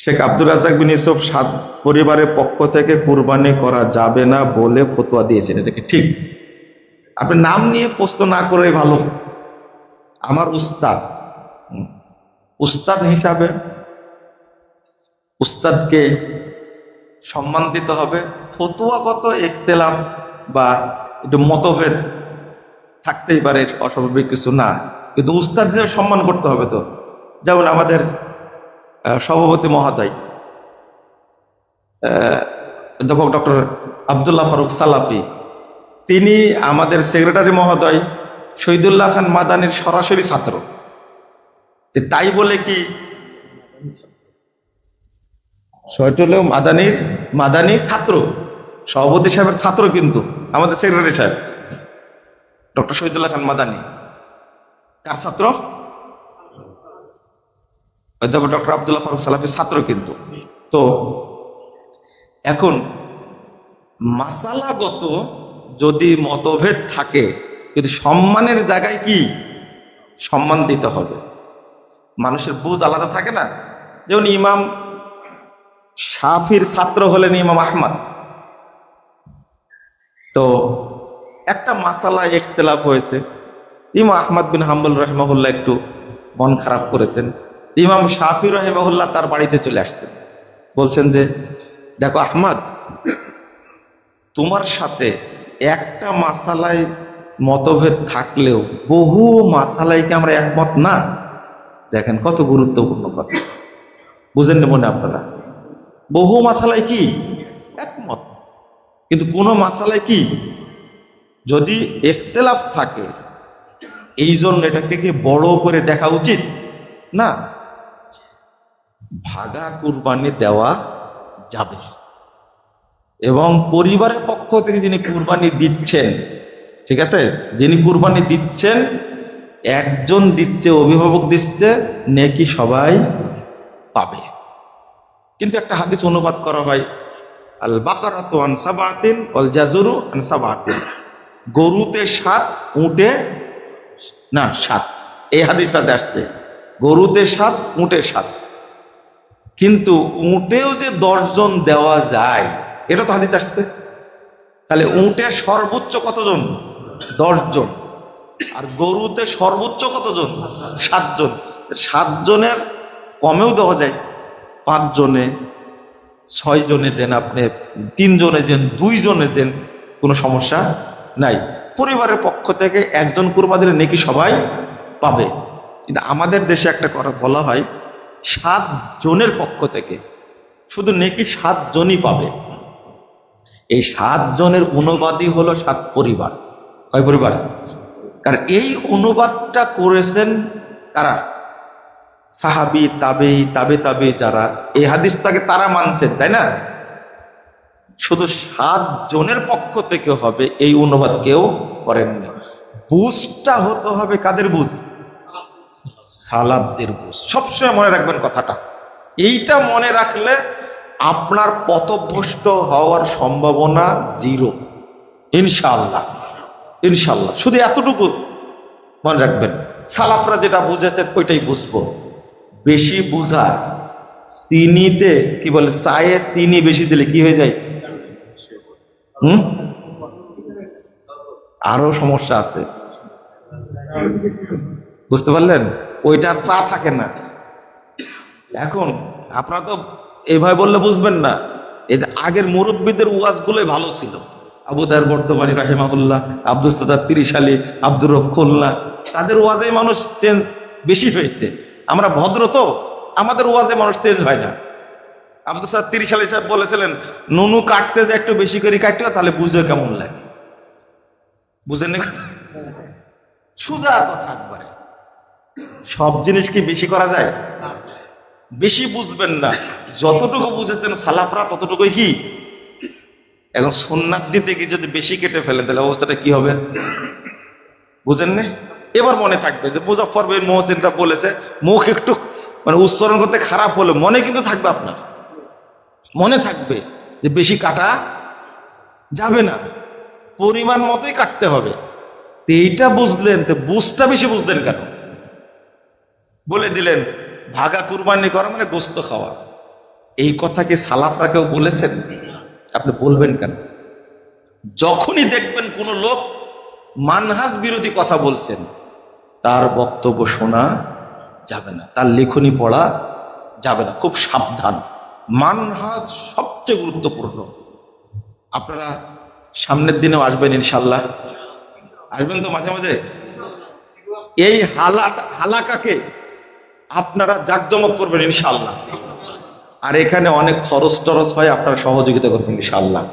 শেখ আব্দুর রাজ্জাক বিন ইউসুফ সাদ পরিবারের পক্ষ থেকে কুরবানি করা যাবে না বলে ফতোয়া দিয়েছেন, এটা কি ঠিক? আপনি নাম নিয়ে প্রশ্ন না করে ভালো। আমার উস্তাদ, উস্তাদ হিসাবে উস্তাদকে সম্মান দিতে হবে। ফতোয়াগত ইখতিলাফ বা একটু মতভেদ থাকতেই পারে, অস্বাভাবিক কিছু না, কিন্তু উস্তাদ হিসেবে সম্মান করতে হবে। তো যেমন আমাদের সভাপতি মহোদয় অধ্যাপক ডক্টর আব্দুল্লাহ ফারুক সালাফি, তিনি আমাদের সেক্রেটারি মহোদয় শহীদুল্লাহ খান মাদানির সরাসরি ছাত্র। তাই বলে কি শহীদুল্লাহ মাদানি ছাত্র, সভাপতি সাহেবের ছাত্র, কিন্তু আমাদের সেক্রেটারি সাহেব ডক্টর শহীদুল্লাহ খান মাদানি কার ছাত্র? অধ্যাপক ডক্টর আব্দুল্লাহ ফারুক সালাফির ছাত্র কিন্তু। তো এখন মাসালাগত যদি মতভেদ থাকে, কিন্তু সম্মানের জায়গায় কি সম্মান দিতে হবে। মানুষের বুঝ আলাদা থাকে না। যেমন ইমাম শাফির ছাত্র হলেন ইমাম আহমদ, তো একটা মাসালায় ইখতিলাফ হয়েছে, ইমাম আহমদ বিন হাম্বল রাহিমাহুল্লাহ একটু মন খারাপ করেছেন। ইমাম শাফি রাহিমাহুল্লাহ তার বাড়িতে চলে আসছেন, বলছেন যে দেখো আহমদ, তোমার সাথে একটা মাসালায় মতভেদ থাকলেও বহু মাসালায় কি আমরা একমত না? দেখেন কত গুরুত্বপূর্ণ কথা, বুঝেন না মনে আপনারা? বহু মাসালায় কি একমত, কিন্তু কোন মাসালায় কি যদি ইখতিলাফ থাকে, এই জন্য এটাকে কি বড় করে দেখা উচিত না। ভাগা কুরবানি দেওয়া যাবে, এবং পরিবারের পক্ষ থেকে যিনি কুরবানি দিচ্ছেন, ঠিক আছে, যিনি কুরবানি দিচ্ছেন, একজন দিচ্ছে, অভিভাবক দিচ্ছে, নেকি সবাই পাবে। কিন্তু একটা হাদিস অনুবাদ করা হয়, আল বাকারাতু আন সাবাতিন ওয়াল জাজরু আন সাবাতিন, গরুতে 7, উটে না 7, এই হাদিসটাতে আসছে গরুতে 7, উটে 7, কিন্তু উটেও যে 10 জন দেওয়া যায়, এটা তো হাদিস আসছে। তাহলে উটে সর্বোচ্চ কতজন? 10 জন। আর গরুতে সর্বোচ্চ কতজন? 7 জন। 7 জনের কমেও দেওয়া যায়, 5 জনে, 6 জনে দেন, আপনি 3 জনে দেন, 2 জনে দেন, কোনো সমস্যা নাই। পরিবারের পক্ষ থেকে একজন কুরবানি দিলে নেকি সবাই পাবে। কিন্তু আমাদের দেশে একটা কথা বলা হয়, 7 জনের পক্ষ থেকে শুধু নেকি 7 জনই পাবে। এই 7 জনের অনুবাদই হলো 7 পরিবার। কয় পরিবার? কারণ এই অনুবাদটা করেছেন কারা? সাহাবী, তাবেঈ, তাবে যারা এই হাদিসটাকে তারা মানছেন, তাই না? শুধু 7 জনের পক্ষ থেকে হবে, এই অনুবাদ কেউ করেননি। বুঝটা হতে হবে কাদের বুঝ? সালাফদের বুঝ। সবসময় মনে রাখবেন কথাটা। এইটা মনে রাখলে আপনার পথভ্রষ্ট হওয়ার সম্ভাবনা 0, ইনশাআল্লাহ। ইনশাআল্লাহ শুধু এতটুকু মনে রাখবেন, সালাফরা যেটা বুঝেছেন ওইটাই বুঝবো। বেশি বুঝা, চিনিতে কি বলে, চায়ে চিনি বেশি দিলে কি হয়ে যায়? আরো সমস্যা আছে, বুঝতে পারলেন? ওইটার চা থাকে না। এখন আপনারা তো এইভাবে বললে বুঝবেন না। আগের মুরব্বীদের ওয়াজ গুলোই ভালো ছিল। আবু দার বর্তমানী রাহিমাহুল্লাহ, আব্দুল সাদাত 30 আলী, আব্দুর রক্ষুল্লাহ, তাদের ওয়াজে মানুষ চেঞ্জ বেশি হয়েছে। আমরা ভদ্র তো, আমাদের ওয়াজে মানুষ চেঞ্জ হয় না। আব্দুল সাদাত 30 আলী সাহেব বলেছিলেন, নুনু কাটতে যে একটু বেশি করে কাটতে, তাহলে বুঝে কেমন লাগে। বুঝেন না? সোজা কথা একবারে। সব জিনিস কি বেশি করা যায়? বেশি বুঝবেন না, যতটুকু বুঝেছেন সালাফরা ততটুকুই কি। এখন সুন্নাত দিতে গিয়ে যদি বেশি কেটে ফেলে, তাহলে অবস্থাটা কি হবে? বুঝেন না? এবার মনে থাকবে যে মুজাফফর বিন মুহসিনরা বলেছে, মুখ একটু মানে উচ্চারণ করতে খারাপ হলে মনে কিন্তু থাকবে, আপনার মনে থাকবে যে বেশি কাটা যাবে না, পরিমাণ মতোই কাটতে হবে। তো এইটা বুঝলেন, তো বুঝটা বেশি বুঝলেন কেন? বলে দিলেন ভাগা কুরবানি করা মানে গোস্ত খাওয়া। এই কথা কি সালাফরা কেউ বলেছেন? আপনি বলবেন কেন? যখনই দেখবেন কোন লোক মানহাজ বিরোধী কথা বলছেন, তার বক্তব্য শোনা যাবে না, তার লেখনী পড়া যাবে না। খুব সাবধান, মানহাজ সবচেয়ে গুরুত্বপূর্ণ। আপনারা সামনের দিনেও আসবেন ইনশাল্লাহ, আসবেন তো মাঝে মাঝে। এই হালাকাকে আপনারা জাকজমক করবেন ইনশাল্লাহ। আর এখানে অনেক খরচ টরচ হয়, আপনারা সহযোগিতা করবেন ইনশাল্লাহ।